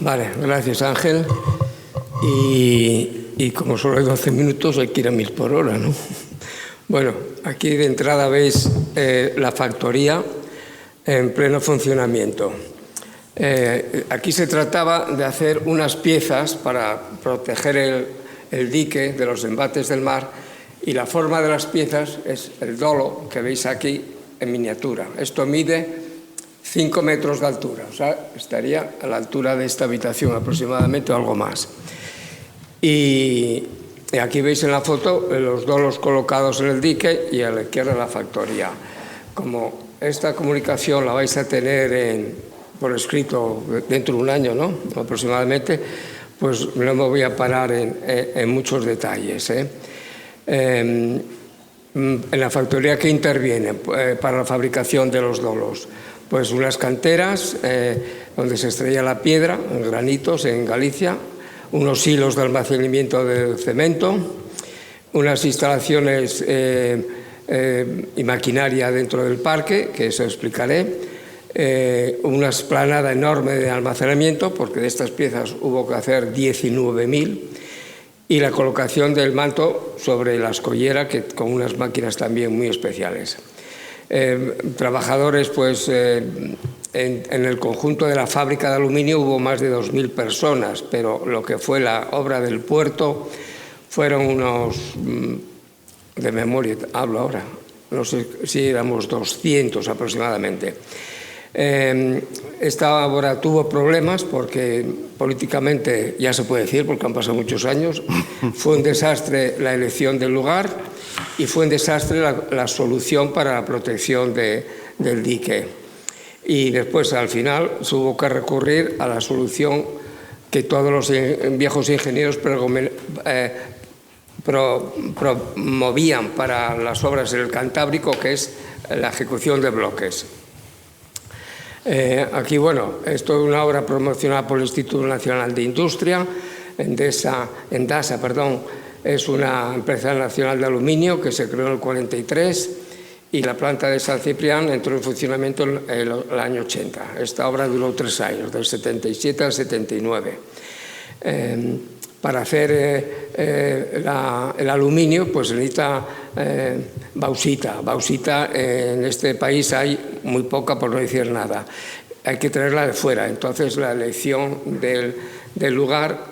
Vale, gracias Ángel. Y como solo hay 12 minutos hay que ir a 1000 por hora, ¿no? Bueno, aquí de entrada veis la factoría en pleno funcionamiento. Aquí se trataba de hacer unas piezas para proteger el dique de los embates del mar, y la forma de las piezas es el dolo que veis aquí en miniatura. Esto mide 5 metros de altura, o sea, estaría a la altura de esta habitación aproximadamente o algo más. Y aquí veis en la foto los dolos colocados en el dique y a la izquierda la factoría. Como esta comunicación la vais a tener por escrito dentro de un año, ¿no?, aproximadamente, pues no me voy a parar en muchos detalles. En la factoría, ¿qué interviene para la fabricación de los dolos? Pues unas canteras donde se extraía la piedra, en granitos, en Galicia, unos hilos de almacenamiento de cemento, unas instalaciones y maquinaria dentro del parque, que eso explicaré, una esplanada enorme de almacenamiento, porque de estas piezas hubo que hacer 19.000, y la colocación del manto sobre la escollera, que con unas máquinas también muy especiales. Trabajadores, pues en el conjunto de la fábrica de aluminio hubo más de 2.000 personas, pero lo que fue la obra del puerto fueron unos, de memoria hablo ahora, no sé si éramos 200 aproximadamente. Esta obra tuvo problemas porque políticamente, ya se puede decir porque han pasado muchos años, fue un desastre la elección del lugar y fue un desastre la solución para la protección del dique. Y después, al final, se hubo que recurrir a la solución que todos los viejos ingenieros promovían para las obras en el Cantábrico, que es la ejecución de bloques. Aquí, bueno, esto es una obra promocionada por el Instituto Nacional de Industria. Endasa, es una empresa nacional de aluminio que se creó en el 43, y la planta de San Ciprián entró en funcionamiento en el año 80. Esta obra duró 3 años, del 77 al 79. Para hacer el aluminio, pues se necesita bauxita. Bauxita en este país hay muy poca, por no decir nada. Hay que traerla de fuera. Entonces la elección del lugar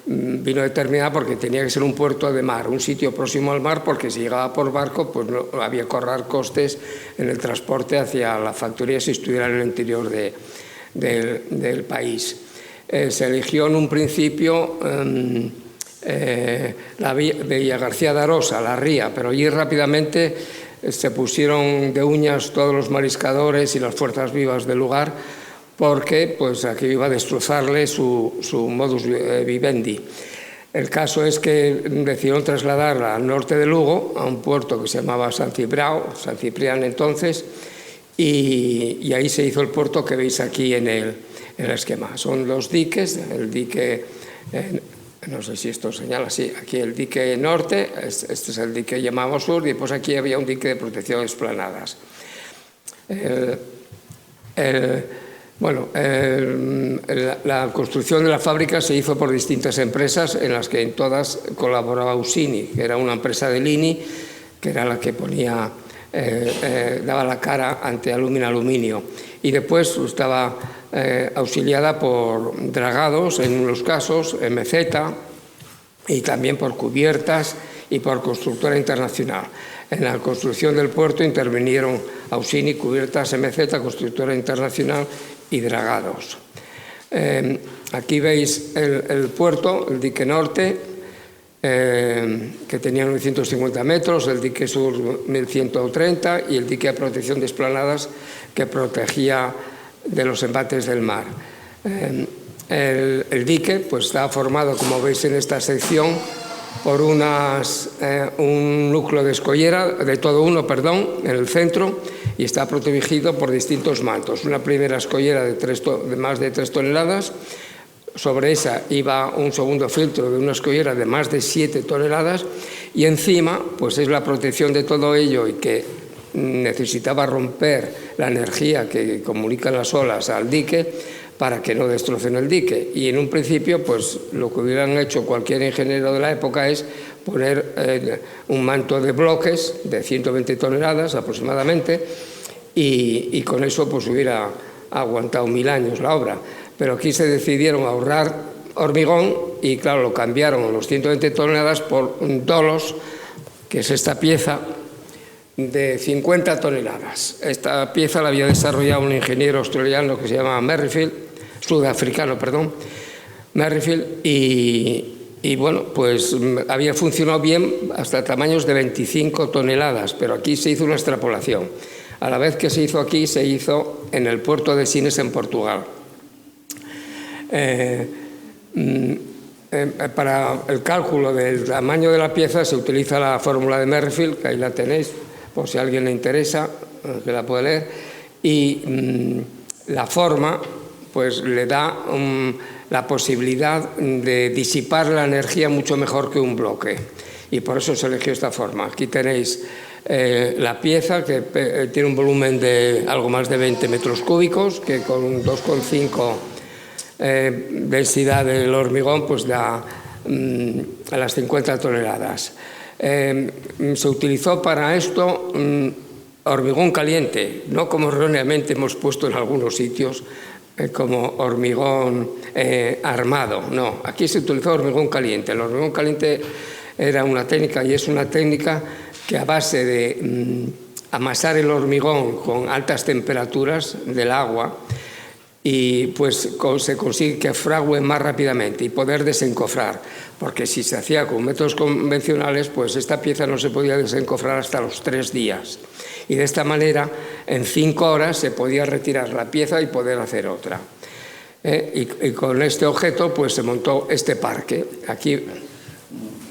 vino determinada porque tenía que ser un puerto de mar, un sitio próximo al mar, porque si llegaba por barco, pues no había que ahorrar costes en el transporte hacia la factoría si estuviera en el interior del país. Se eligió en un principio la Villa García de Arosa, la ría, pero allí rápidamente se pusieron de uñas todos los mariscadores y las fuerzas vivas del lugar, porque pues aquí iba a destrozarle su modus vivendi. El caso es que decidieron trasladarla al norte de Lugo, a un puerto que se llamaba San Ciprián entonces, y ahí se hizo el puerto que veis aquí en el esquema. Son los diques, el dique, no sé si esto señala así, aquí el dique norte, este es el dique llamado sur, y después aquí había un dique de protección de esplanadas. La construcción de la fábrica se hizo por distintas empresas, en las que en todas colaboraba Usini, que era una empresa de Lini, que era la que ponía, daba la cara ante Aluminio. Y después estaba auxiliada por dragados, en unos casos, MZ, y también por cubiertas y por constructora internacional. En la construcción del puerto intervinieron Ausini, cubiertas, MZ, constructora internacional y dragados. Aquí veis el puerto, el dique norte, que tenía 950 metros, el dique sur 1130 y el dique de protección de esplanadas que protegía de los embates del mar. El dique pues, está formado, como veis en esta sección, por un núcleo de escollera, de todo uno, en el centro, y está protegido por distintos mantos. Una primera escollera de más de 3 toneladas, sobre esa iba un segundo filtro de una escollera de más de 7 toneladas, y encima pues es la protección de todo ello, y que necesitaba romper la energía que comunican las olas al dique, para que no destrocen el dique. Y en un principio, pues lo que hubieran hecho cualquier ingeniero de la época es poner un manto de bloques de 120 toneladas aproximadamente, y con eso pues hubiera aguantado 1000 años la obra. Pero aquí se decidieron ahorrar hormigón y claro, lo cambiaron a los 120 toneladas por un dolos, que es esta pieza de 50 toneladas. Esta pieza la había desarrollado un ingeniero australiano que se llama sudafricano, Merrifield, y bueno, pues había funcionado bien hasta tamaños de 25 toneladas, pero aquí se hizo una extrapolación. A la vez que se hizo aquí, se hizo en el puerto de Sines, en Portugal. Para el cálculo del tamaño de la pieza se utiliza la fórmula de Merrifield, que ahí la tenéis, por si a alguien le interesa, que la puede leer, y la forma pues le da la posibilidad de disipar la energía mucho mejor que un bloque, y por eso se eligió esta forma. Aquí tenéis la pieza, que tiene un volumen de algo más de 20 metros cúbicos, que con 2,5 densidad del hormigón pues da a las 50 toneladas. Se utilizó para esto hormigón caliente, no como erróneamente hemos puesto en algunos sitios, como hormigón armado. No, aquí se utilizó hormigón caliente. El hormigón caliente era una técnica, y es una técnica, que a base de amasar el hormigón con altas temperaturas del agua, y pues se consigue que fragüe más rápidamente y poder desencofrar, porque si se hacía con métodos convencionales, pues esta pieza no se podía desencofrar hasta los 3 días, y de esta manera en 5 horas se podía retirar la pieza y poder hacer otra. Y con este objeto pues se montó este parque. Aquí,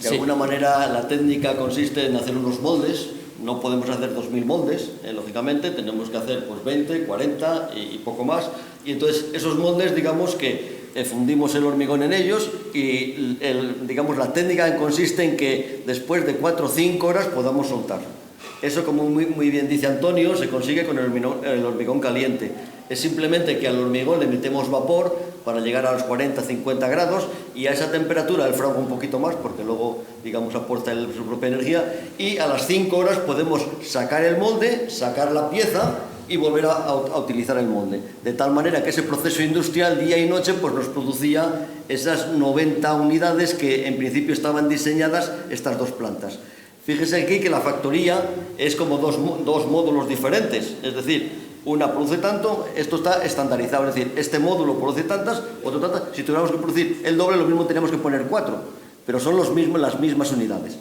de alguna manera, la técnica consiste en hacer unos moldes. No podemos hacer 2000 moldes, lógicamente, tenemos que hacer pues 20, 40 y poco más. Y entonces esos moldes, digamos que fundimos el hormigón en ellos, y digamos, la técnica consiste en que después de 4 o 5 horas podamos soltar. Eso, como muy bien dice Antonio, se consigue con el hormigón caliente. Es simplemente que al hormigón le metemos vapor para llegar a los 40-50 grados, y a esa temperatura el fragua un poquito más, porque luego, digamos, aporta su propia energía, y a las 5 horas podemos sacar el molde, sacar la pieza y volver a utilizar el molde. De tal manera que ese proceso industrial, día y noche, pues nos producía esas 90 unidades que en principio estaban diseñadas estas 2 plantas. Fíjese aquí que la factoría es como dos módulos diferentes, es decir, una produce tanto, esto está estandarizado, es decir, este módulo produce tantas, otro tantas. Si tuviéramos que producir el doble, lo mismo teníamos que poner 4, pero son las mismas unidades.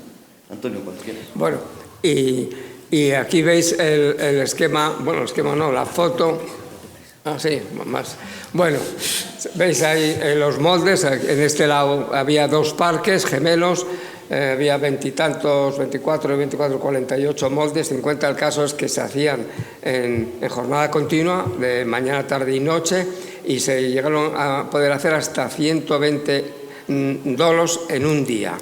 Antonio, cuando quieras. Bueno, y aquí veis el esquema, bueno, el esquema no, la foto. Ah, sí, más. Bueno, veis ahí los moldes. En este lado había 2 parques gemelos. Había 20 y tantos, 24, 48 moldes. 50. El caso es que se hacían en jornada continua, de mañana, tarde y noche, y se llegaron a poder hacer hasta 120 dolos en un día.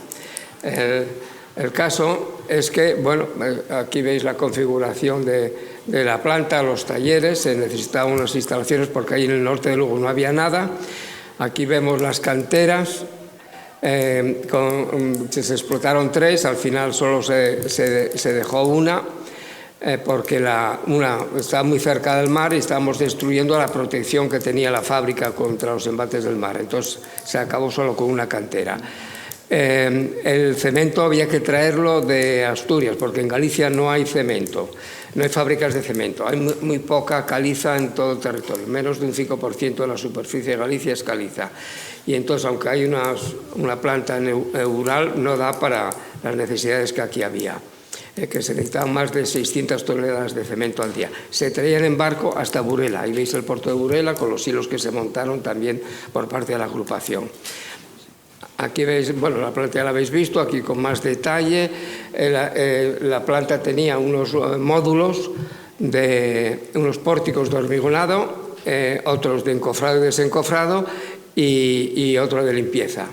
El caso es que, bueno, aquí veis la configuración de la planta, los talleres. Se necesitaban unas instalaciones porque ahí en el norte de Lugo no había nada. Aquí vemos las canteras. Se explotaron 3, al final solo se dejó una, porque una estaba muy cerca del mar y estábamos destruyendo la protección que tenía la fábrica contra los embates del mar. Entonces se acabó solo con una cantera. El cemento había que traerlo de Asturias, porque en Galicia no hay cemento, no hay fábricas de cemento, hay muy poca caliza en todo el territorio, menos de un 5% de la superficie de Galicia es caliza. Y entonces, aunque hay una planta en Ural, no da para las necesidades que aquí había, que se necesitaban más de 600 toneladas de cemento al día. Se traían en barco hasta Burela, ahí veis el puerto de Burela con los hilos que se montaron también por parte de la agrupación. Aquí veis, bueno, la planta ya la habéis visto, aquí con más detalle. La planta tenía unos módulos, unos pórticos de hormigonado, otros de encofrado y desencofrado, y otro de limpieza.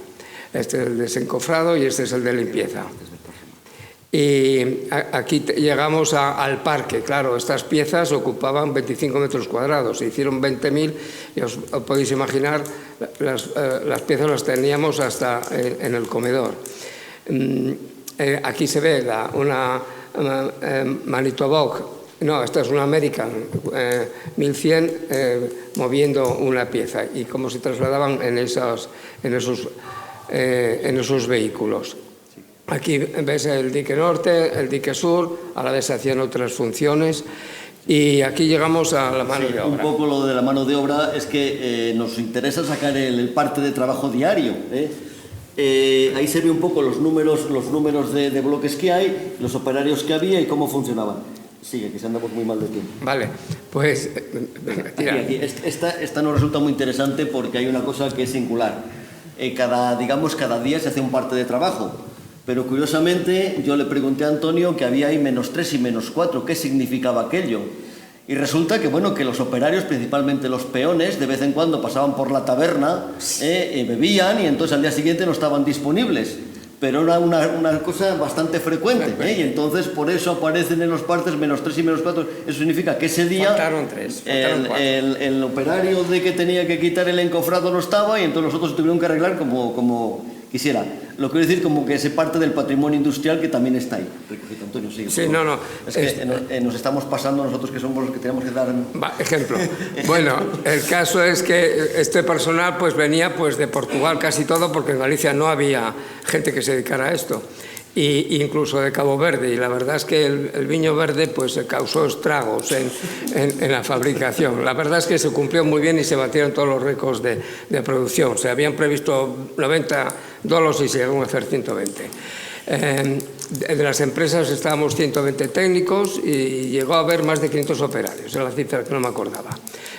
Este es el desencofrado y este es el de limpieza. Y aquí llegamos al parque. Claro, estas piezas ocupaban 25 metros cuadrados, se hicieron 20.000 y os podéis imaginar, las piezas las teníamos hasta en el comedor. Aquí se ve una Manitowoc, no, esta es una American 1100 moviendo una pieza y cómo se trasladaban en esos vehículos. Aquí ves el dique norte, el dique sur, a la vez hacían otras funciones y aquí llegamos a la mano de obra. Un poco lo de la mano de obra es que nos interesa sacar el parte de trabajo diario. Ahí se ve un poco los números de bloques que hay, los operarios que había y cómo funcionaban. Sigue, que si andamos muy mal de tiempo. Vale, pues... Aquí. Esta nos resulta muy interesante porque hay una cosa que es singular. Cada día se hace un parte de trabajo. Pero curiosamente yo le pregunté a Antonio que había ahí -3 y -4, ¿qué significaba aquello? Y resulta que, bueno, que los operarios, principalmente los peones, de vez en cuando pasaban por la taberna, bebían y entonces al día siguiente no estaban disponibles. Pero era una cosa bastante frecuente, y entonces por eso aparecen en los partes -3 y -4. Eso significa que ese día faltaron 3, el operario de que tenía que quitar el encofrado no estaba y entonces los otros tuvieron que arreglar como quisiera. Lo quiero decir como que ese parte del patrimonio industrial que también está ahí. Antonio, sigue. Sí, no. Es que nos estamos pasando nosotros que somos los que tenemos que dar... Ejemplo. Bueno, el caso es que este personal pues venía pues de Portugal casi todo, porque en Galicia no había gente que se dedicara a esto. Y incluso de Cabo Verde, y la verdad es que el viño verde pues causó estragos en la fabricación. La verdad es que se cumplió muy bien y se batieron todos los récords de producción. Se habían previsto 90 dolos y se llegaron a hacer 120. De las empresas estábamos 120 técnicos y llegó a haber más de 500 operarios, es la cifra que no me acordaba.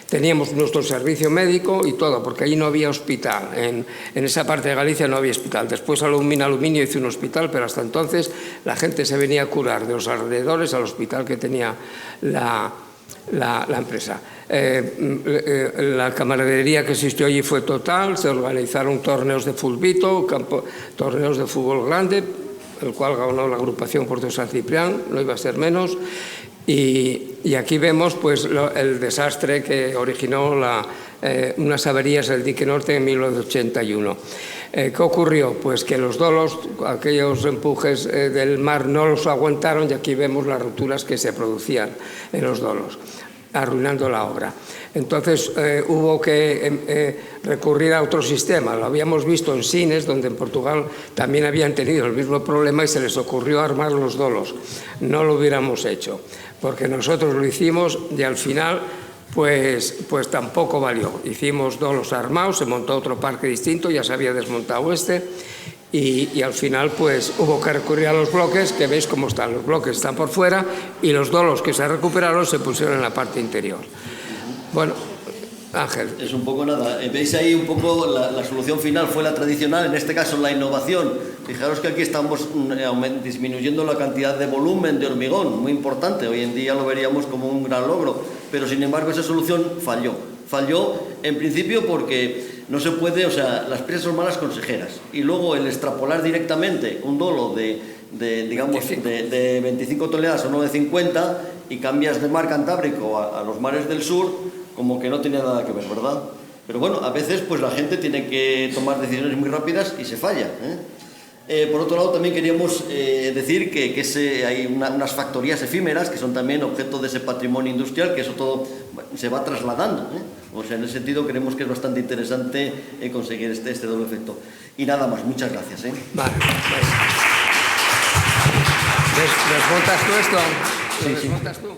Teníamos nuestro servicio médico y todo, porque allí no había hospital. En esa parte de Galicia no había hospital. Después Aluminio hizo un hospital, pero hasta entonces la gente se venía a curar de los alrededores al hospital que tenía la empresa. La camaradería que existió allí fue total, se organizaron torneos de fulbito, torneos de fútbol grande, el cual ganó la agrupación Puerto San Ciprián, no iba a ser menos. Y aquí vemos pues, el desastre que originó unas averías del dique norte en 1981. ¿Qué ocurrió? Pues que los dolos, aquellos empujes del mar no los aguantaron y aquí vemos las rupturas que se producían en los dolos, arruinando la obra. Entonces hubo que recurrir a otro sistema. Lo habíamos visto en Sines, donde en Portugal también habían tenido el mismo problema y se les ocurrió armar los dolos. No lo hubiéramos hecho, porque nosotros lo hicimos y al final pues tampoco valió. Hicimos dolos armados, se montó otro parque distinto, ya se había desmontado y al final pues hubo que recurrir a los bloques, que veis cómo están. Los bloques están por fuera y los dolos que se recuperaron se pusieron en la parte interior. Bueno, Ángel. Es un poco nada. Veis ahí un poco la solución final fue la tradicional, en este caso la innovación. Fijaros que aquí estamos disminuyendo la cantidad de volumen de hormigón, muy importante. Hoy en día lo veríamos como un gran logro, pero sin embargo esa solución falló. Falló en principio porque no se puede, o sea, las piezas son malas consejeras. Y luego el extrapolar directamente un dolo de 25 toneladas o no de 50 y cambias de mar Cantábrico a los mares del sur, como que no tenía nada que ver, ¿verdad? Pero bueno, a veces pues la gente tiene que tomar decisiones muy rápidas y se falla, Por otro lado, también queríamos decir que hay unas factorías efímeras que son también objeto de ese patrimonio industrial, que eso todo se va trasladando, O sea, en ese sentido creemos que es bastante interesante conseguir este doble efecto. Y nada más, muchas gracias. Vale. ¿Desmontas tú esto? Sí. ¿Desmontas tú?